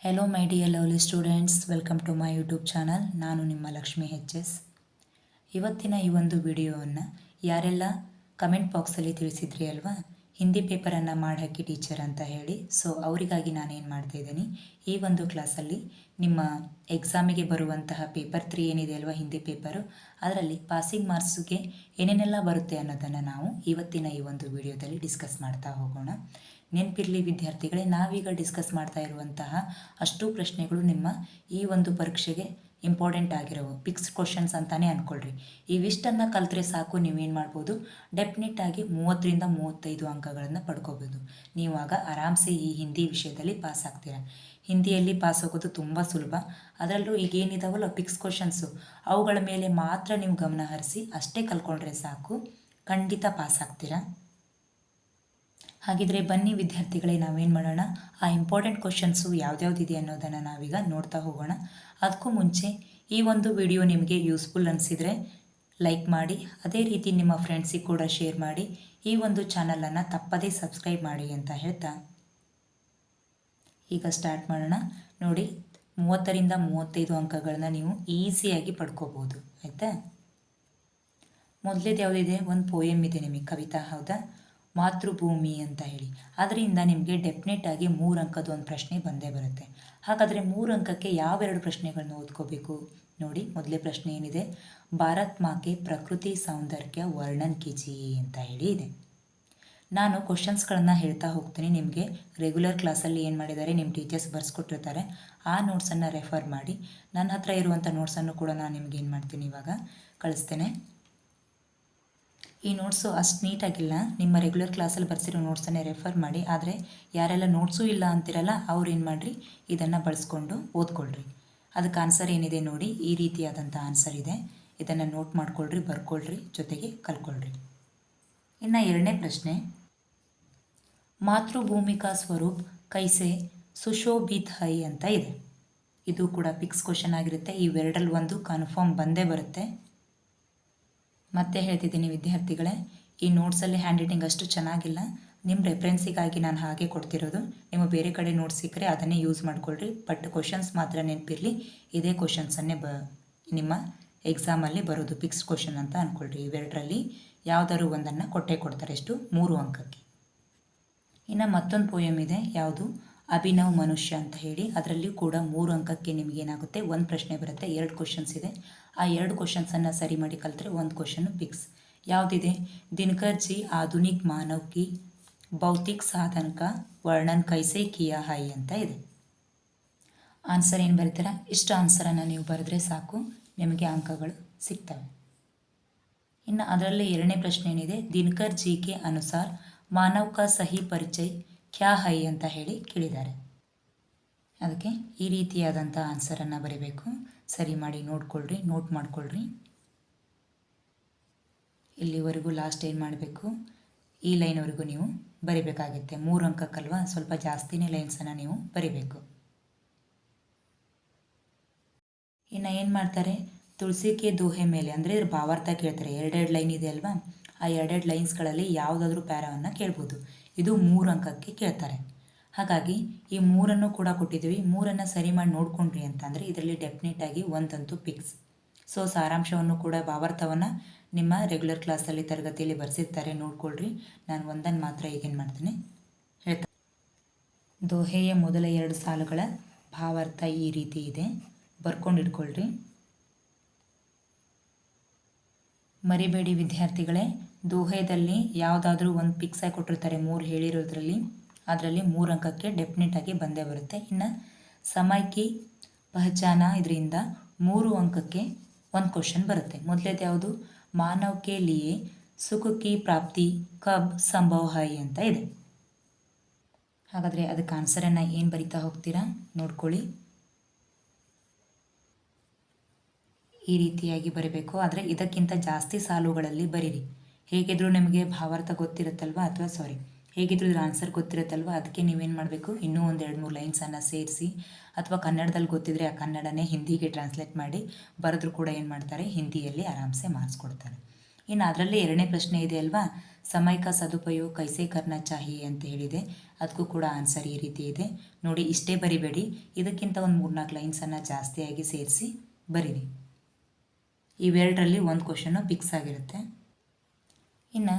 Hello my dear lovely students, welcome to my YouTube channel. ನಾನು ನಿಮ್ಮ ಲಕ್ಷ್ಮಿ ಎಚ್.ಎಸ್. ಇವತ್ತಿನ ಈ ಒಂದು ವಿಡಿಯೋವನ್ನು ಯಾರೆಲ್ಲ ಕಮೆಂಟ್ ಬಾಕ್ಸಲ್ಲಿ ತಿಳಿಸಿದ್ರಿ ಅಲ್ವಾ, ಹಿಂದಿ ಪೇಪರನ್ನು ಮಾಡಾಕಿ ಟೀಚರ್ ಅಂತ ಹೇಳಿ. ಸೊ ಅವರಿಗಾಗಿ ನಾನೇನು ಮಾಡ್ತಾ ಇದ್ದೀನಿ, ಈ ಒಂದು ಕ್ಲಾಸಲ್ಲಿ ನಿಮ್ಮ ಎಕ್ಸಾಮಿಗೆ ಬರುವಂತಹ ಪೇಪರ್ 3 ಏನಿದೆ ಅಲ್ವಾ, ಹಿಂದಿ ಪೇಪರು, ಅದರಲ್ಲಿ ಪಾಸಿಂಗ್ ಮಾರ್ಕ್ಸ್ಗೆ ಏನೇನೆಲ್ಲ ಬರುತ್ತೆ ಅನ್ನೋದನ್ನು ನಾವು ಇವತ್ತಿನ ಈ ಒಂದು ವಿಡಿಯೋದಲ್ಲಿ ಡಿಸ್ಕಸ್ ಮಾಡ್ತಾ ಹೋಗೋಣ. ನೆನಪಿರಲಿ ವಿದ್ಯಾರ್ಥಿಗಳೇ, ನಾವೀಗ ಡಿಸ್ಕಸ್ ಮಾಡ್ತಾ ಇರುವಂತಹ ಅಷ್ಟು ಪ್ರಶ್ನೆಗಳು ನಿಮ್ಮ ಈ ಒಂದು ಪರೀಕ್ಷೆಗೆ ಇಂಪಾರ್ಟೆಂಟ್ ಆಗಿರೋವು ಫಿಕ್ಸ್ಡ್ ಕ್ವಶನ್ಸ್ ಅಂತಲೇ ಅಂದ್ಕೊಳ್ರಿ. ಇವಿಷ್ಟನ್ನು ಕಲಿತ್ರೆ ಸಾಕು, ನೀವೇನು ಮಾಡ್ಬೋದು, ಡೆಫಿನೆಟ್ಟಾಗಿ 30ರಿಂದ 35 ಅಂಕಗಳನ್ನು ಪಡ್ಕೋಬೋದು. ನೀವಾಗ ಆರಾಮ್ಸೆ ಈ ಹಿಂದಿ ವಿಷಯದಲ್ಲಿ ಪಾಸ್ ಆಗ್ತೀರಾ. ಹಿಂದಿಯಲ್ಲಿ ಪಾಸ್ ಆಗೋದು ತುಂಬ ಸುಲಭ. ಅದರಲ್ಲೂ ಈಗೇನಿದಾವಲ್ಲ ಫಿಕ್ಸ್ ಕ್ವಶನ್ಸು, ಅವುಗಳ ಮೇಲೆ ಮಾತ್ರ ನೀವು ಗಮನ ಹರಿಸಿ ಅಷ್ಟೇ ಕಲ್ತ್ಕೊಂಡ್ರೆ ಸಾಕು, ಖಂಡಿತ ಪಾಸ್ ಆಗ್ತೀರಾ. ಹಾಗಿದ್ರೆ ಬನ್ನಿ ವಿದ್ಯಾರ್ಥಿಗಳೇ, ನಾವೇನು ಮಾಡೋಣ, ಆ ಇಂಪಾರ್ಟೆಂಟ್ ಕ್ವಶನ್ಸು ಯಾವ್ದ್ಯಾವ್ದಿದೆ ಅನ್ನೋದನ್ನು ನಾವೀಗ ನೋಡ್ತಾ ಹೋಗೋಣ. ಅದಕ್ಕೂ ಮುಂಚೆ ಈ ಒಂದು ವಿಡಿಯೋ ನಿಮಗೆ ಯೂಸ್ಫುಲ್ ಅನಿಸಿದರೆ ಲೈಕ್ ಮಾಡಿ, ಅದೇ ರೀತಿ ನಿಮ್ಮ ಫ್ರೆಂಡ್ಸಿಗೆ ಕೂಡ ಶೇರ್ ಮಾಡಿ, ಈ ಒಂದು ಚಾನಲನ್ನು ತಪ್ಪದೇ ಸಬ್ಸ್ಕ್ರೈಬ್ ಮಾಡಿ ಅಂತ ಹೇಳ್ತಾ ಈಗ ಸ್ಟಾರ್ಟ್ ಮಾಡೋಣ. ನೋಡಿ, 30ರಿಂದ 35 ಅಂಕಗಳನ್ನ ನೀವು ಈಸಿಯಾಗಿ ಪಡ್ಕೋಬೋದು, ಆಯಿತಾ. ಮೊದಲೇದು ಯಾವುದಿದೆ, ಒಂದು ಪೋಯಮ್ ಇದೆ ನಿಮಗೆ, ಕವಿತಾ, ಹೌದಾ, ಮಾತೃಭೂಮಿ ಅಂತ ಹೇಳಿ. ಅದರಿಂದ ನಿಮಗೆ ಡೆಫಿನೆಟಾಗಿ 3 ಅಂಕದ ಒಂದು ಪ್ರಶ್ನೆ ಬಂದೇ ಬರುತ್ತೆ. ಹಾಗಾದರೆ 3 ಅಂಕಕ್ಕೆ ಯಾವೆರಡು ಪ್ರಶ್ನೆಗಳನ್ನ ಓದ್ಕೋಬೇಕು ನೋಡಿ. ಮೊದಲೇ ಪ್ರಶ್ನೆ ಏನಿದೆ, ಭಾರತ್ ಮಾಕೆ ಪ್ರಕೃತಿ ಸೌಂದರ್ಯ ವರ್ಣನ್ ಕೀಜಿಯೇ ಅಂತ ಹೇಳಿ ಇದೆ. ನಾನು ಕ್ವಶನ್ಸ್ಗಳನ್ನು ಹೇಳ್ತಾ ಹೋಗ್ತೀನಿ. ನಿಮಗೆ ರೆಗ್ಯುಲರ್ ಕ್ಲಾಸಲ್ಲಿ ಏನು ಮಾಡಿದ್ದಾರೆ, ನಿಮ್ಮ ಟೀಚರ್ಸ್ ಬರ್ಸ್ಕೊಟ್ಟಿರ್ತಾರೆ, ಆ ನೋಟ್ಸನ್ನು ರೆಫರ್ ಮಾಡಿ. ನನ್ನ ಹತ್ರ ಇರುವಂಥ ನೋಟ್ಸನ್ನು ಕೂಡ ನಾನು ನಿಮ್ಗೆ ಏನು ಮಾಡ್ತೀನಿ, ಇವಾಗ ಕಳಿಸ್ತೇನೆ. ಈ ನೋಟ್ಸು ಅಷ್ಟು ನೀಟಾಗಿಲ್ಲ, ನಿಮ್ಮ ರೆಗ್ಯುಲರ್ ಕ್ಲಾಸಲ್ಲಿ ಬರ್ಸಿರೋ ನೋಟ್ಸನ್ನೇ ರೆಫರ್ ಮಾಡಿ. ಆದರೆ ಯಾರೆಲ್ಲ ನೋಟ್ಸೂ ಇಲ್ಲ ಅಂತಿರಲ್ಲ, ಅವ್ರು ಏನು ಮಾಡಿರಿ, ಇದನ್ನು ಬಳಸ್ಕೊಂಡು ಓದ್ಕೊಳ್ರಿ. ಅದಕ್ಕೆ ಆನ್ಸರ್ ಏನಿದೆ ನೋಡಿ, ಈ ರೀತಿಯಾದಂಥ ಆನ್ಸರ್ ಇದೆ. ಇದನ್ನು ನೋಟ್ ಮಾಡ್ಕೊಳ್ರಿ, ಬರ್ಕೊಳ್ರಿ, ಜೊತೆಗೆ ಕಲ್ಕೊಳ್ರಿ. ಇನ್ನು ಎರಡನೇ ಪ್ರಶ್ನೆ, ಮಾತೃಭೂಮಿಕಾ ಸ್ವರೂಪ್ ಕೈಸೆ ಸುಶೋಭಿತ್ ಹೈ ಅಂತ ಇದೆ. ಇದು ಕೂಡ ಫಿಕ್ಸ್ ಕ್ವಶನ್ ಆಗಿರುತ್ತೆ. ಇವೆರಡರಲ್ಲಿ ಒಂದು ಕನ್ಫರ್ಮ್ ಬಂದೇ ಬರುತ್ತೆ. ಮತ್ತೆ ಹೇಳ್ತಿದ್ದೀನಿ ವಿದ್ಯಾರ್ಥಿಗಳೇ, ಈ ನೋಟ್ಸಲ್ಲಿ ಹ್ಯಾಂಡ್ ರೈಟಿಂಗ್ ಅಷ್ಟು ಚೆನ್ನಾಗಿಲ್ಲ. ನಿಮ್ಮ ರೆಫರೆನ್ಸಿಗಾಗಿ ನಾನು ಹಾಗೆ ಕೊಡ್ತಿರೋದು. ನಿಮ್ಮ ಬೇರೆ ಕಡೆ ನೋಟ್ಸ್ ಸಿಕ್ಕರೆ ಅದನ್ನೇ ಯೂಸ್ ಮಾಡ್ಕೊಳ್ರಿ. ಬಟ್ ಕ್ವಶನ್ಸ್ ಮಾತ್ರ ನೆನಪಿರಲಿ, ಇದೇ ಕ್ವಶನ್ಸನ್ನೇ ನಿಮ್ಮ ಎಕ್ಸಾಮಲ್ಲಿ ಬರೋದು ಫಿಕ್ಸ್ಡ್ ಕ್ವಶನ್ ಅಂತ ಅಂದ್ಕೊಳ್ರಿ. ಇವೆರಡರಲ್ಲಿ ಯಾವುದಾದ್ರು ಒಂದನ್ನು ಕೊಟ್ಟೇ ಕೊಡ್ತಾರೆ. ಎಷ್ಟು, 3 ಅಂಕಕ್ಕೆ. ಇನ್ನು ಮತ್ತೊಂದು ಪೋಯಮ್ ಇದೆ, ಯಾವುದು, ಅಭಿನವ್ ಮನುಷ್ಯ ಅಂತ ಹೇಳಿ. ಅದರಲ್ಲಿ ಕೂಡ 3 ಅಂಕಕ್ಕೆ ನಿಮಗೇನಾಗುತ್ತೆ, ಒಂದು ಪ್ರಶ್ನೆ ಬರುತ್ತೆ, 2 ಕ್ವಶನ್ಸ್ ಇದೆ. ಆ 2 ಕ್ವಶನ್ಸನ್ನು ಸರಿ ಮಾಡಿ ಕಲಿತ್ರೆ ಒಂದು ಕ್ವಶನ್ನು ಫಿಕ್ಸ್. ಯಾವುದಿದೆ, ದಿನಕರ್ ಜಿ ಆಧುನಿಕ್ ಮಾನವ್ ಕಿ ಭೌತಿಕ್ ಸಾಧನ ಕಾ ವರ್ಣನ್ ಕೈಸೆ ಕಿಯಾ ಹೈ ಅಂತ ಇದೆ. ಆನ್ಸರ್ ಏನು ಬರೀತೀರಾ, ಇಷ್ಟು ಆನ್ಸರನ್ನು ನೀವು ಬರೆದ್ರೆ ಸಾಕು, ನಿಮಗೆ ಅಂಕಗಳು ಸಿಗ್ತವೆ. ಇನ್ನು ಅದರಲ್ಲಿ ಎರಡನೇ ಪ್ರಶ್ನೆ ಏನಿದೆ, ದಿನಕರ್ ಜಿ ಕೆ ಅನುಸಾರ ಮಾನವ್ ಕಾ ಸಹಿ ಪರಿಚಯ ಕ್ಯಾ ಹೈ ಅಂತ ಹೇಳಿ ಕೇಳಿದ್ದಾರೆ. ಅದಕ್ಕೆ ಈ ರೀತಿಯಾದಂಥ ಆನ್ಸರನ್ನು ಬರೀಬೇಕು. ಸರಿ ಮಾಡಿ ನೋಡ್ಕೊಳ್ರಿ, ನೋಟ್ ಮಾಡ್ಕೊಳ್ರಿ. ಇಲ್ಲಿವರೆಗೂ ಲಾಸ್ಟ್ ಏನು ಮಾಡಬೇಕು, ಈ ಲೈನ್ವರೆಗೂ ನೀವು ಬರಿಬೇಕಾಗುತ್ತೆ. 3 ಅಂಕಕ್ಕಲ್ವಾ, ಸ್ವಲ್ಪ ಜಾಸ್ತಿನೇ ಲೈನ್ಸನ್ನು ನೀವು ಬರಿಬೇಕು. ಇನ್ನು ಏನು ಮಾಡ್ತಾರೆ, ತುಳಸಿ ಕೆ ದೋಹೆ ಮೇಲೆ ಅಂದರೆ ಭಾವಾರ್ಥ ಕೇಳ್ತಾರೆ. 2 ಲೈನ್ ಇದೆ ಅಲ್ವಾ, ಆ 2 ಲೈನ್ಸ್ಗಳಲ್ಲಿ ಯಾವುದಾದ್ರೂ ಪ್ಯಾರವನ್ನು ಕೇಳ್ಬೋದು. ಇದು 3 ಅಂಕಕ್ಕೆ ಕೇಳ್ತಾರೆ. ಹಾಗಾಗಿ ಈ 3 ಕೂಡ ಕೊಟ್ಟಿದ್ದೀವಿ. 3 ಸರಿ ಮಾಡಿ ನೋಡ್ಕೊಂಡ್ರಿ ಅಂತಂದರೆ ಇದರಲ್ಲಿ ಡೆಫಿನೆಟಾಗಿ ಒಂದಂತೂ ಫಿಕ್ಸ್. ಸೊ ಸಾರಾಂಶವನ್ನು ಕೂಡ, ಭಾವಾರ್ಥವನ್ನು ನಿಮ್ಮ ರೆಗ್ಯುಲರ್ ಕ್ಲಾಸಲ್ಲಿ ತರಗತಿಯಲ್ಲಿ ಬರೆಸಿರ್ತಾರೆ, ನೋಡ್ಕೊಳ್ರಿ. ನಾನು ಒಂದನ್ನು ಮಾತ್ರ ಈಗೇನು ಮಾಡ್ತೀನಿ ಹೇಳ್ತಾ, ದೋಹೆಯ ಮೊದಲ 2 ಸಾಲುಗಳ ಭಾವಾರ್ಥ ಈ ರೀತಿ ಇದೆ, ಬರ್ಕೊಂಡು ಇಟ್ಕೊಳ್ರಿ. ಮರಿಬೇಡಿ ವಿದ್ಯಾರ್ಥಿಗಳೇ, ದೋಹೆದಲ್ಲಿ ಯಾವುದಾದ್ರೂ ಒಂದು ಫಿಕ್ಸ್ ಆಗಿ ಕೊಟ್ಟಿರ್ತಾರೆ, 3 ಹೇಳಿರೋದ್ರಲ್ಲಿ, ಅದರಲ್ಲಿ 3 ಅಂಕಕ್ಕೆ ಡೆಫಿನೆಟಾಗಿ ಬಂದೇ ಬರುತ್ತೆ. ಇನ್ನು ಸಮಯಕ್ಕೆ ಪಹಚಾನ, ಇದರಿಂದ 3 ಅಂಕಕ್ಕೆ ಒಂದು ಕ್ವಶನ್ ಬರುತ್ತೆ. ಮೊದಲೇದು ಯಾವುದು, ಮಾನವ್ ಕೆ ಲಿಯೆ ಸುಖ ಕಿ ಪ್ರಾಪ್ತಿ ಕಬ್ ಸಂಭವ ಹೈ ಅಂತ ಇದೆ. ಹಾಗಾದರೆ ಅದಕ್ಕೆ ಆನ್ಸರನ್ನು ಏನು ಬರಿತಾ ಹೋಗ್ತೀರಾ ನೋಡ್ಕೊಳ್ಳಿ. ಈ ರೀತಿಯಾಗಿ ಬರೀಬೇಕು. ಆದರೆ ಇದಕ್ಕಿಂತ ಜಾಸ್ತಿ ಸಾಲುಗಳಲ್ಲಿ ಬರೀರಿ. ಹೇಗಿದ್ರೂ ನಿಮಗೆ ಭಾವಾರ್ಥ ಗೊತ್ತಿರುತ್ತಲ್ವ, ಅಥವಾ ಹೇಗಿದ್ರೂ ಇದ್ರ ಆನ್ಸರ್ ಗೊತ್ತಿರುತ್ತಲ್ವ, ಅದಕ್ಕೆ ನೀವೇನು ಮಾಡಬೇಕು, ಇನ್ನೂ ಒಂದು 2-3 ಲೈನ್ಸನ್ನು ಸೇರಿಸಿ, ಅಥವಾ ಕನ್ನಡದಲ್ಲಿ ಗೊತ್ತಿದ್ರೆ ಆ ಕನ್ನಡನೇ ಹಿಂದಿಗೆ ಟ್ರಾನ್ಸ್ಲೇಟ್ ಮಾಡಿ ಬರೆದ್ರೂ ಕೂಡ ಏನು ಮಾಡ್ತಾರೆ, ಹಿಂದಿಯಲ್ಲಿ ಆರಾಮ್ಸೆ ಮಾರ್ಕ್ಸ್ ಕೊಡ್ತಾರೆ. ಇನ್ನು ಅದರಲ್ಲೇ ಎರಡನೇ ಪ್ರಶ್ನೆ ಇದೆ ಅಲ್ವಾ, ಸಮಯ ಕಾ ಸದುಪಯೋಗ ಕೈಸೆ ಕರ್ನಾ ಚಾಹಿಯೆ ಅಂತ ಹೇಳಿದೆ. ಅದಕ್ಕೂ ಕೂಡ ಆನ್ಸರ್ ಈ ರೀತಿ ಇದೆ ನೋಡಿ. ಇಷ್ಟೇ ಬರಿಬೇಡಿ, ಇದಕ್ಕಿಂತ ಒಂದು 3-4 ಲೈನ್ಸನ್ನು ಜಾಸ್ತಿಯಾಗಿ ಸೇರಿಸಿ ಬರೀರಿ. ಇವೆರಡರಲ್ಲಿ ಒಂದು ಕ್ವಶನ್ನು ಫಿಕ್ಸ್ ಆಗಿರುತ್ತೆ. ಇನ್ನು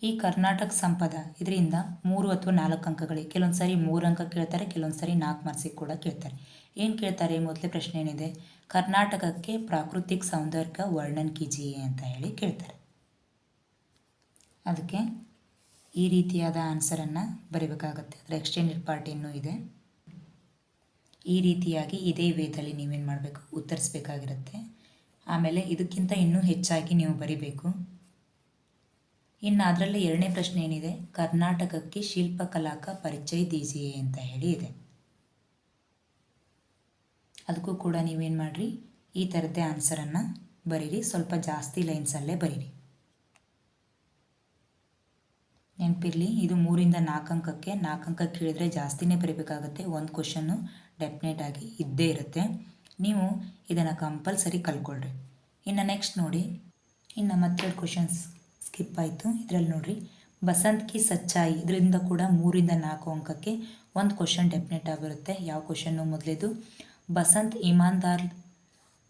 ಈ ಕರ್ನಾಟಕ ಸಂಪದ ಇದರಿಂದ 3 ಅಥವಾ 4 ಅಂಕಗಳಿಗೆ, ಕೆಲವೊಂದು ಸಾರಿ 3 ಅಂಕ ಕೇಳ್ತಾರೆ, ಕೆಲವೊಂದು ಸಾರಿ 4 ಮಾರ್ಕ್ಸಿಗೆ ಕೂಡ ಕೇಳ್ತಾರೆ. ಏನು ಕೇಳ್ತಾರೆ, ಮೊದಲೇ ಪ್ರಶ್ನೆ ಏನಿದೆ, ಕರ್ನಾಟಕಕ್ಕೆ ಪ್ರಾಕೃತಿಕ ಸೌಂದರ್ಯ ವರ್ಣನ್ ಕೀಜಿಯೆ ಅಂತ ಹೇಳಿ ಕೇಳ್ತಾರೆ. ಅದಕ್ಕೆ ಈ ರೀತಿಯಾದ ಆನ್ಸರನ್ನು ಬರೀಬೇಕಾಗತ್ತೆ. ಅದರ ಎಕ್ಸ್ಟೆಂಡೆಡ್ ಪಾರ್ಟ್ ಇನ್ನೂ ಇದೆ. ಈ ರೀತಿಯಾಗಿ ಇದೇ ವೇದಲ್ಲಿ ನೀವೇನು ಮಾಡಬೇಕು, ಉತ್ತರಿಸಬೇಕಾಗಿರುತ್ತೆ. ಆಮೇಲೆ ಇದಕ್ಕಿಂತ ಇನ್ನೂ ಹೆಚ್ಚಾಗಿ ನೀವು ಬರಿಬೇಕು. ಇನ್ನು ಅದರಲ್ಲಿ ಎರಡನೇ ಪ್ರಶ್ನೆ ಏನಿದೆ, ಕರ್ನಾಟಕಕ್ಕೆ ಶಿಲ್ಪಕಲಾಕ ಪರಿಚಯ ದೀಜಿಯೆ ಅಂತ ಹೇಳಿ ಇದೆ. ಅದಕ್ಕೂ ಕೂಡ ನೀವೇನು ಮಾಡಿರಿ, ಈ ಥರದ್ದೇ ಆನ್ಸರನ್ನು ಬರೀರಿ. ಸ್ವಲ್ಪ ಜಾಸ್ತಿ ಲೈನ್ಸಲ್ಲೇ ಬರೀರಿ. ನೆನಪಿರಲಿ, ಇದು 3-4 ಅಂಕಕ್ಕೆ. 4 ಅಂಕ ಕೇಳಿದರೆ ಜಾಸ್ತಿನೇ ಬರೀಬೇಕಾಗತ್ತೆ. ಒಂದು ಕ್ವಶನ್ನು ಡೆಫಿನೆಟ್ ಆಗಿ ಇದ್ದೇ ಇರುತ್ತೆ. ನೀವು ಇದನ್ನು ಕಂಪಲ್ಸರಿ ಕಲ್ತ್ಕೊಳ್ರಿ. ಇನ್ನು ನೆಕ್ಸ್ಟ್ ನೋಡಿ, ಇನ್ನು ಮತ್ತೆರಡು ಕ್ವಶನ್ಸ್ ಸ್ಕಿಪ್ ಆಯಿತು. ಇದರಲ್ಲಿ ನೋಡಿರಿ, ಬಸಂತ್ ಕಿ ಸಚ್ಚಾಯಿ, ಇದರಿಂದ ಕೂಡ 3-4 ಅಂಕಕ್ಕೆ ಒಂದು ಕ್ವಶನ್ ಡೆಫಿನೆಟ್ ಆಗಿರುತ್ತೆ. ಯಾವ ಕ್ವಶನ್ನು, ಮೊದಲೇದು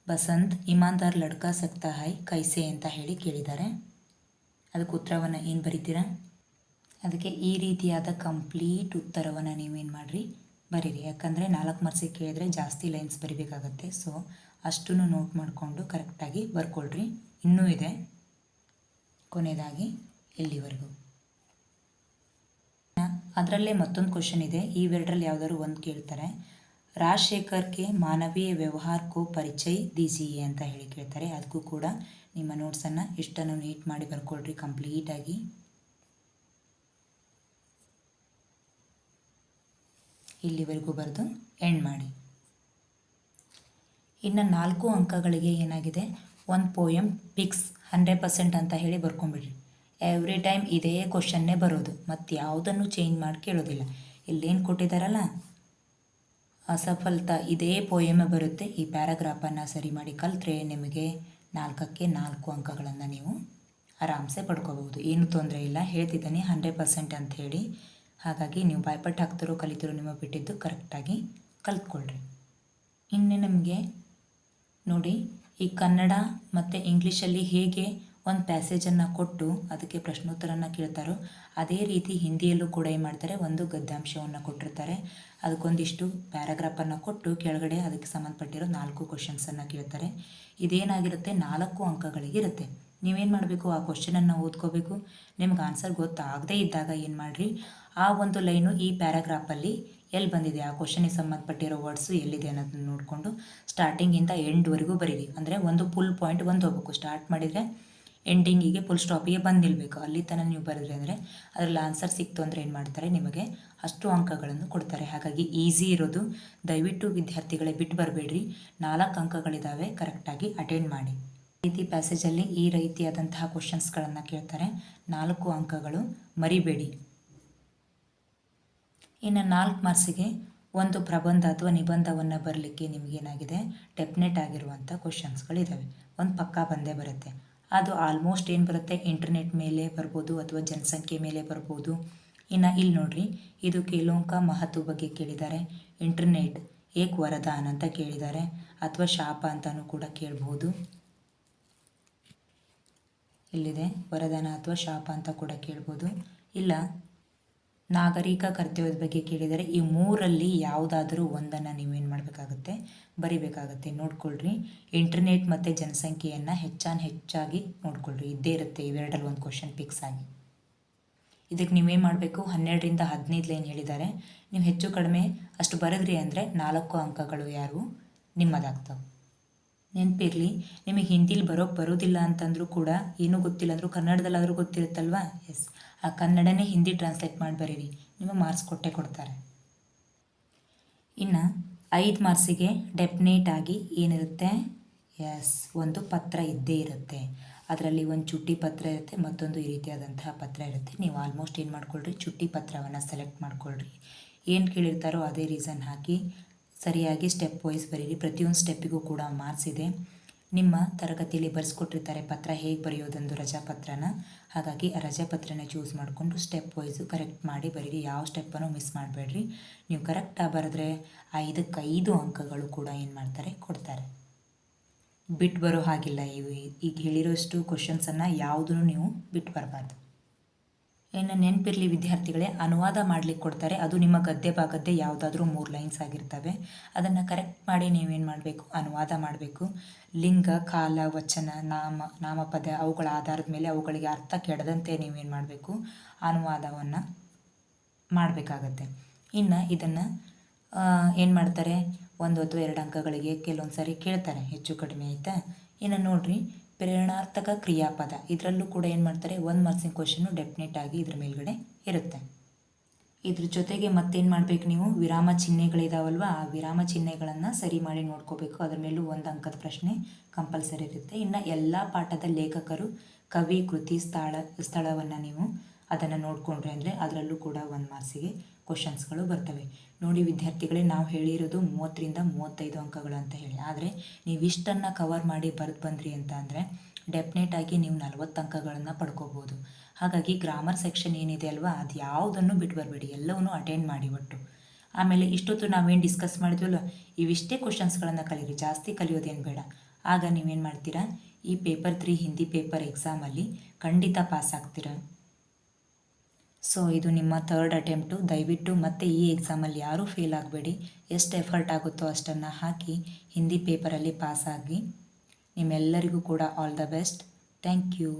ಬಸಂತ್ ಇಮಾನ್ದಾರ್ ಲಡ್ಕಾ ಸಕ್ತಾ ಹೈ ಕೈಸೆ ಅಂತ ಹೇಳಿ ಕೇಳಿದ್ದಾರೆ. ಅದಕ್ಕೆ ಉತ್ತರವನ್ನು ಏನು ಬರೀತೀರಾ, ಅದಕ್ಕೆ ಈ ರೀತಿಯಾದ ಕಂಪ್ಲೀಟ್ ಉತ್ತರವನ್ನು ನೀವೇನು ಮಾಡಿರಿ, ಬರೀರಿ. ಯಾಕಂದರೆ 4 ಮಾರ್ಕ್ಸಿಗೆ ಕೇಳಿದರೆ ಜಾಸ್ತಿ ಲೈನ್ಸ್ ಬರಿಬೇಕಾಗತ್ತೆ. ಸೊ ಅಷ್ಟನ್ನು ನೋಟ್ ಮಾಡಿಕೊಂಡು ಕರೆಕ್ಟಾಗಿ ಬರ್ಕೊಳ್ರಿ. ಇನ್ನೂ ಇದೆ ಕೊನೆಯದಾಗಿ ಇಲ್ಲಿವರೆಗೂ. ಅದರಲ್ಲೇ ಮತ್ತೊಂದು ಕ್ವಶನ್ ಇದೆ. ಇವೆರಡರಲ್ಲಿ ಯಾವುದಾದ್ರು ಒಂದು ಕೇಳ್ತಾರೆ. ರಾಜಶೇಖರ್ಗೆ ಮಾನವೀಯ ವ್ಯವಹಾರಕ್ಕೂ ಪರಿಚಯ ದೀಜಿಯೆ ಅಂತ ಹೇಳಿ ಕೇಳ್ತಾರೆ. ಅದಕ್ಕೂ ಕೂಡ ನಿಮ್ಮ ನೋಟ್ಸನ್ನು ಇಷ್ಟನ್ನು ನೀಟ್ ಮಾಡಿ ಬರ್ಕೊಳ್ರಿ ಕಂಪ್ಲೀಟಾಗಿ. ಇಲ್ಲಿವರೆಗೂ ಬರೆದು ಎಂಡ್ ಮಾಡಿ. ಇನ್ನು 4 ಅಂಕಗಳಿಗೆ ಏನಾಗಿದೆ, ಒಂದು ಪೋಯಮ್ ಫಿಕ್ಸ್ 100% ಅಂತ ಹೇಳಿ ಬರ್ಕೊಂಬಿಡ್ರಿ. ಎವ್ರಿ ಟೈಮ್ ಇದೇ ಕ್ವಶನ್ನೇ ಬರೋದು, ಮತ್ತು ಯಾವುದನ್ನು ಚೇಂಜ್ ಮಾಡಿ ಕೇಳೋದಿಲ್ಲ. ಇಲ್ಲೇನು ಕೊಟ್ಟಿದ್ದಾರಲ್ಲ ಅಸಫಲತಾ, ಇದೇ ಪೋಯಮೇ ಬರುತ್ತೆ. ಈ ಪ್ಯಾರಾಗ್ರಾಫನ್ನು ಸರಿ ಮಾಡಿ ಕಲಿತ್ರೆ ನಿಮಗೆ 4ಕ್ಕೆ 4 ಅಂಕಗಳನ್ನು ನೀವು ಆರಾಮ್ಸೆ ಪಡ್ಕೋಬಹುದು. ಏನೂ ತೊಂದರೆ ಇಲ್ಲ. ಹೇಳ್ತಿದ್ದೀನಿ 100% ಅಂತ ಹೇಳಿ. ಹಾಗಾಗಿ ನೀವು ಬಾಯ್ಪಟ್ಟು ಹಾಕ್ತಿರೋ ಕಲಿತಿರೋ ನಿಮಗೆ ಬಿಟ್ಟಿದ್ದು, ಕರೆಕ್ಟಾಗಿ ಕಲ್ತ್ಕೊಳ್ರಿ. ಇನ್ನು ನಿಮಗೆ ನೋಡಿ, ಈ ಕನ್ನಡ ಮತ್ತು ಇಂಗ್ಲೀಷಲ್ಲಿ ಹೇಗೆ ಒಂದು ಪ್ಯಾಸೇಜನ್ನು ಕೊಟ್ಟು ಅದಕ್ಕೆ ಪ್ರಶ್ನೋತ್ತರನ ಕೇಳ್ತಾರೋ ಅದೇ ರೀತಿ ಹಿಂದಿಯಲ್ಲೂ ಕೂಡ ಏನು ಮಾಡ್ತಾರೆ, ಒಂದು ಗದ್ಯಾಂಶವನ್ನು ಕೊಟ್ಟಿರ್ತಾರೆ. ಅದಕ್ಕೊಂದಿಷ್ಟು ಪ್ಯಾರಾಗ್ರಾಫನ್ನು ಕೊಟ್ಟು ಕೆಳಗಡೆ ಅದಕ್ಕೆ ಸಂಬಂಧಪಟ್ಟಿರೋ 4 ಕ್ವಶನ್ಸನ್ನು ಕೇಳ್ತಾರೆ. ಇದೇನಾಗಿರುತ್ತೆ, 4 ಅಂಕಗಳಿಗಿರುತ್ತೆ. ನೀವೇನು ಮಾಡಬೇಕು, ಆ ಕ್ವಶನನ್ನು ಓದ್ಕೋಬೇಕು. ನಿಮ್ಗೆ ಆನ್ಸರ್ ಗೊತ್ತಾಗದೇ ಇದ್ದಾಗ ಏನು ಮಾಡಿರಿ, ಆ ಒಂದು ಲೈನು ಈ ಪ್ಯಾರಾಗ್ರಾಫಲ್ಲಿ ಎಲ್ಲಿ ಬಂದಿದೆ, ಆ ಕ್ವಶನಿಗೆ ಸಂಬಂಧಪಟ್ಟಿರೋ ವರ್ಡ್ಸು ಎಲ್ಲಿದೆ ಅನ್ನೋದನ್ನ ನೋಡಿಕೊಂಡು ಸ್ಟಾರ್ಟಿಂಗಿಂದ ಎಂಡ್ವರೆಗೂ ಬರೀರಿ. ಅಂದರೆ ಒಂದು ಫುಲ್ ಪಾಯಿಂಟ್ ಒಂದು ಹೋಗ್ಬೇಕು. ಸ್ಟಾರ್ಟ್ ಮಾಡಿದರೆ ಎಂಡಿಂಗಿಗೆ ಫುಲ್ ಸ್ಟಾಪಿಗೆ ಬಂದು ನಿಲ್ಲಬೇಕು. ಅಲ್ಲಿ ತನಕ ನೀವು ಬರೆದ್ರಿ ಅಂದರೆ ಅದರಲ್ಲಿ ಆನ್ಸರ್ ಸಿಕ್ತು ಅಂದರೆ ಏನು ಮಾಡ್ತಾರೆ, ನಿಮಗೆ ಅಷ್ಟು ಅಂಕಗಳನ್ನು ಕೊಡ್ತಾರೆ. ಹಾಗಾಗಿ ಈಸಿ ಇರೋದು. ದಯವಿಟ್ಟು ವಿದ್ಯಾರ್ಥಿಗಳೇ ಬಿಟ್ಟು ಬರಬೇಡ್ರಿ. 4 ಅಂಕಗಳಿದ್ದಾವೆ, ಕರೆಕ್ಟಾಗಿ ಅಟೆಂಡ್ ಮಾಡಿ. ಈ ರೀತಿ ಪ್ಯಾಸೇಜಲ್ಲಿ ಈ ರೀತಿಯಾದಂತಹ ಕ್ವಶನ್ಸ್ಗಳನ್ನು ಕೇಳ್ತಾರೆ. 4 ಅಂಕಗಳು ಮರಿಬೇಡಿ. ಇನ್ನು 4 ಮಾರ್ಕ್ಸಿಗೆ ಒಂದು ಪ್ರಬಂಧ ಅಥವಾ ನಿಬಂಧವನ್ನು ಬರಲಿಕ್ಕೆ ನಿಮಗೇನಾಗಿದೆ, ಡೆಫಿನೆಟ್ ಆಗಿರುವಂಥ ಕ್ವಶನ್ಸ್ಗಳಿದ್ದಾವೆ. ಒಂದು ಪಕ್ಕಾ ಬಂದೇ ಬರುತ್ತೆ. ಅದು ಆಲ್ಮೋಸ್ಟ್ ಏನು ಬರುತ್ತೆ, ಇಂಟರ್ನೆಟ್ ಮೇಲೆ ಬರ್ಬೋದು ಅಥವಾ ಜನಸಂಖ್ಯೆ ಮೇಲೆ ಬರ್ಬೋದು. ಇನ್ನು ಇಲ್ಲಿ ನೋಡಿರಿ, ಇದು ಕೆಲೋಂಕ ಮಹತ್ವ ಬಗ್ಗೆ ಕೇಳಿದ್ದಾರೆ. ಇಂಟರ್ನೆಟ್ ಏಕ್ ವರದಾನ್ ಅಂತ ಕೇಳಿದ್ದಾರೆ, ಅಥವಾ ಶಾಪ ಅಂತಲೂ ಕೂಡ ಕೇಳ್ಬೋದು. ಇಲ್ಲಿದೆ ವರದಾನ ಅಥವಾ ಶಾಪ ಅಂತ ಕೂಡ ಕೇಳ್ಬೋದು. ಇಲ್ಲ ನಾಗರಿಕ ಕರ್ತವ್ಯದ ಬಗ್ಗೆ ಕೇಳಿದರೆ. ಈ 3ರಲ್ಲಿ ಯಾವುದಾದ್ರೂ ಒಂದನ್ನು ನೀವೇನು ಮಾಡಬೇಕಾಗುತ್ತೆ, ಬರಿಬೇಕಾಗತ್ತೆ. ನೋಡ್ಕೊಳ್ರಿ, ಇಂಟರ್ನೆಟ್ ಮತ್ತು ಜನಸಂಖ್ಯೆಯನ್ನು ಹೆಚ್ಚಾಗಿ ನೋಡ್ಕೊಳ್ರಿ. ಇದ್ದೇ ಇರುತ್ತೆ ಇವೆರಡರಲ್ಲಿ ಒಂದು ಕ್ವಶನ್ ಫಿಕ್ಸ್ ಆಗಿ. ಇದಕ್ಕೆ ನೀವೇನು ಮಾಡಬೇಕು, 12ರಿಂದ 15 ಲೈನ್ ಹೇಳಿದ್ದಾರೆ. ನೀವು ಹೆಚ್ಚು ಕಡಿಮೆ ಅಷ್ಟು ಬರೆದ್ರಿ ಅಂದರೆ 4 ಅಂಕಗಳು ಯಾರು ನಿಮ್ಮದಾಗ್ತವೆ. ನೆನಪಿರಲಿ, ನಿಮಗೆ ಹಿಂದಿಲಿ ಬರೋದಿಲ್ಲ ಅಂತಂದರೂ ಕೂಡ, ಏನೂ ಗೊತ್ತಿಲ್ಲ ಅಂದರೂ ಕನ್ನಡದಲ್ಲಾದರೂ ಗೊತ್ತಿರುತ್ತಲ್ವ, ಎಸ್, ಆ ಕನ್ನಡನೇ ಹಿಂದಿ ಟ್ರಾನ್ಸ್ಲೇಟ್ ಮಾಡಿ ಬರೀರಿ, ನಿಮಗೆ ಮಾರ್ಕ್ಸ್ ಕೊಡ್ತಾರೆ. ಇನ್ನು 5 ಮಾರ್ಕ್ಸಿಗೆ ಡೆಫಿನೇಟ್ ಆಗಿ ಏನಿರುತ್ತೆ, ಎಸ್, ಒಂದು ಪತ್ರ ಇದ್ದೇ ಇರುತ್ತೆ. ಅದರಲ್ಲಿ ಒಂದು ಚುಟ್ಟಿ ಪತ್ರ ಇರುತ್ತೆ, ಮತ್ತೊಂದು ಈ ರೀತಿಯಾದಂತಹ ಪತ್ರ ಇರುತ್ತೆ. ನೀವು ಆಲ್ಮೋಸ್ಟ್ ಏನು ಮಾಡ್ಕೊಳ್ರಿ, ಚುಟ್ಟಿ ಪತ್ರವನ್ನು ಸೆಲೆಕ್ಟ್ ಮಾಡ್ಕೊಳ್ರಿ. ಏನು ಕೇಳಿರ್ತಾರೋ ಅದೇ ರೀಸನ್ ಹಾಕಿ ಸರಿಯಾಗಿ ಸ್ಟೆಪ್ ವೈಸ್ ಬರೀರಿ. ಪ್ರತಿಯೊಂದು ಸ್ಟೆಪ್ಪಿಗೂ ಕೂಡ ಮಾರ್ಕ್ಸ್ ಇದೆ. ನಿಮ್ಮ ತರಗತಿಯಲ್ಲಿ ಬರೆಸ್ಕೊಟ್ಟಿರ್ತಾರೆ ಪತ್ರ ಹೇಗೆ ಬರೆಯೋದೊಂದು ರಜಾಪತ್ರನ. ಹಾಗಾಗಿ ಆ ರಜಾಪತ್ರನ ಚೂಸ್ ಮಾಡಿಕೊಂಡು ಸ್ಟೆಪ್ ವೈಸು ಕರೆಕ್ಟ್ ಮಾಡಿ ಬರೀರಿ. ಯಾವ ಸ್ಟೆಪ್ಪನ್ನು ಮಿಸ್ ಮಾಡಬೇಡ್ರಿ. ನೀವು ಕರೆಕ್ಟಾಗಿ ಬರೆದ್ರೆ 5 ಅಂಕಗಳು ಕೂಡ ಏನು ಮಾಡ್ತಾರೆ, ಕೊಡ್ತಾರೆ. ಬಿಟ್ಟು ಬರೋ ಹಾಗಿಲ್ಲ. ಈಗ ಹೇಳಿರೋಷ್ಟು ಕ್ವಶನ್ಸನ್ನು ಯಾವುದನ್ನು ನೀವು ಬಿಟ್ಟು ಬರಬಾರ್ದು. ಇನ್ನು ನೆನಪಿರಲಿ ವಿದ್ಯಾರ್ಥಿಗಳೇ, ಅನುವಾದ ಮಾಡಲಿಕ್ಕೆ ಕೊಡ್ತಾರೆ. ಅದು ನಿಮ್ಮ ಗದ್ಯ ಭಾಗದ್ದೇ ಯಾವುದಾದ್ರೂ 3 ಲೈನ್ಸ್ ಆಗಿರ್ತವೆ. ಅದನ್ನು ಕರೆಕ್ಟ್ ಮಾಡಿ ನೀವೇನು ಮಾಡಬೇಕು, ಅನುವಾದ ಮಾಡಬೇಕು. ಲಿಂಗ, ಕಾಲ, ವಚನ, ನಾಮಪದ ಅವುಗಳ ಆಧಾರದ ಮೇಲೆ ಅವುಗಳಿಗೆ ಅರ್ಥ ಕೆಡದಂತೆ ನೀವೇನು ಮಾಡಬೇಕು, ಅನುವಾದವನ್ನು ಮಾಡಬೇಕಾಗತ್ತೆ. ಇನ್ನು ಇದನ್ನು ಏನು ಮಾಡ್ತಾರೆ, 1 ಅಥವಾ 2 ಅಂಕಗಳಿಗೆ ಕೆಲವೊಂದು ಸಾರಿ ಕೇಳ್ತಾರೆ, ಹೆಚ್ಚು ಕಡಿಮೆ ಆಯಿತಾ. ಇನ್ನು ನೋಡಿರಿ, ಪ್ರೇರಣಾರ್ಥಕ ಕ್ರಿಯಾಪದ, ಇದರಲ್ಲೂ ಕೂಡ ಏನು ಮಾಡ್ತಾರೆ, 1 ಮಾರ್ಕ್ಸಿನ ಕ್ವಶನ್ನು ಡೆಫಿನೆಟ್ ಆಗಿ ಇದ್ರ ಮೇಲ್ಗಡೆ ಇರುತ್ತೆ. ಇದ್ರ ಜೊತೆಗೆ ಮತ್ತೇನು ಮಾಡಬೇಕು, ನೀವು ವಿರಾಮ ಚಿಹ್ನೆಗಳಿದಾವಲ್ವ, ಆ ವಿರಾಮ ಚಿಹ್ನೆಗಳನ್ನು ಸರಿ ಮಾಡಿ ನೋಡ್ಕೋಬೇಕು. ಅದ್ರ ಮೇಲೂ 1 ಅಂಕದ ಪ್ರಶ್ನೆ ಕಂಪಲ್ಸರಿ ಇರುತ್ತೆ. ಇನ್ನು ಎಲ್ಲ ಪಾಠದ ಲೇಖಕರು, ಕವಿ, ಕೃತಿ, ಸ್ಥಳವನ್ನು ನೀವು ಅದನ್ನು ನೋಡಿಕೊಂಡ್ರೆ ಅಂದರೆ ಅದರಲ್ಲೂ ಕೂಡ 1 ಮಾರ್ಕ್ಸಿಗೆ ಕ್ವಶನ್ಸ್ಗಳು ಬರ್ತವೆ. ನೋಡಿ ವಿದ್ಯಾರ್ಥಿಗಳೇ, ನಾವು ಹೇಳಿರೋದು 30ರಿಂದ 35 ಅಂಕಗಳು ಅಂತ ಹೇಳಿ. ಆದರೆ ನೀವು ಇಷ್ಟನ್ನು ಕವರ್ ಮಾಡಿ ಬರೆದು ಬಂದ್ರಿ ಅಂತ ಅಂದರೆ ಡೆಫಿನೆಟ್ ಆಗಿ ನೀವು 40 ಅಂಕಗಳನ್ನು ಪಡ್ಕೋಬೋದು. ಹಾಗಾಗಿ ಗ್ರಾಮರ್ ಸೆಕ್ಷನ್ ಏನಿದೆ ಅಲ್ವಾ, ಅದು ಯಾವುದನ್ನು ಬಿಟ್ಟು ಬರಬೇಡಿ, ಎಲ್ಲವನ್ನೂ ಅಟೆಂಡ್ ಮಾಡಿ ಒಟ್ಟು. ಆಮೇಲೆ ಇಷ್ಟೊತ್ತು ನಾವೇನು ಡಿಸ್ಕಸ್ ಮಾಡಿದ್ವಲ್ಲ, ಇವಿಷ್ಟೇ ಕ್ವಶನ್ಸ್ಗಳನ್ನು ಕಲೀರಿ, ಜಾಸ್ತಿ ಕಲಿಯೋದೇನು ಬೇಡ. ಆಗ ನೀವೇನು ಮಾಡ್ತೀರಾ, ಈ ಪೇಪರ್ 3 ಹಿಂದಿ ಪೇಪರ್ ಎಕ್ಸಾಮಲ್ಲಿ ಖಂಡಿತ ಪಾಸ್ ಆಗ್ತೀರಾ. ಸೊ ಇದು ನಿಮ್ಮ 3rd ಅಟೆಂಪ್ಟು. ದಯವಿಟ್ಟು ಮತ್ತೆ ಈ ಎಕ್ಸಾಮಲ್ಲಿ ಯಾರೂ ಫೇಲ್ ಆಗಬೇಡಿ. ಎಷ್ಟು ಎಫರ್ಟ್ ಆಗುತ್ತೋ ಅಷ್ಟನ್ನು ಹಾಕಿ ಹಿಂದಿ ಪೇಪರಲ್ಲಿ ಪಾಸಾಗಿ. ನಿಮ್ಮೆಲ್ಲರಿಗೂ ಕೂಡ all the best. Thank you.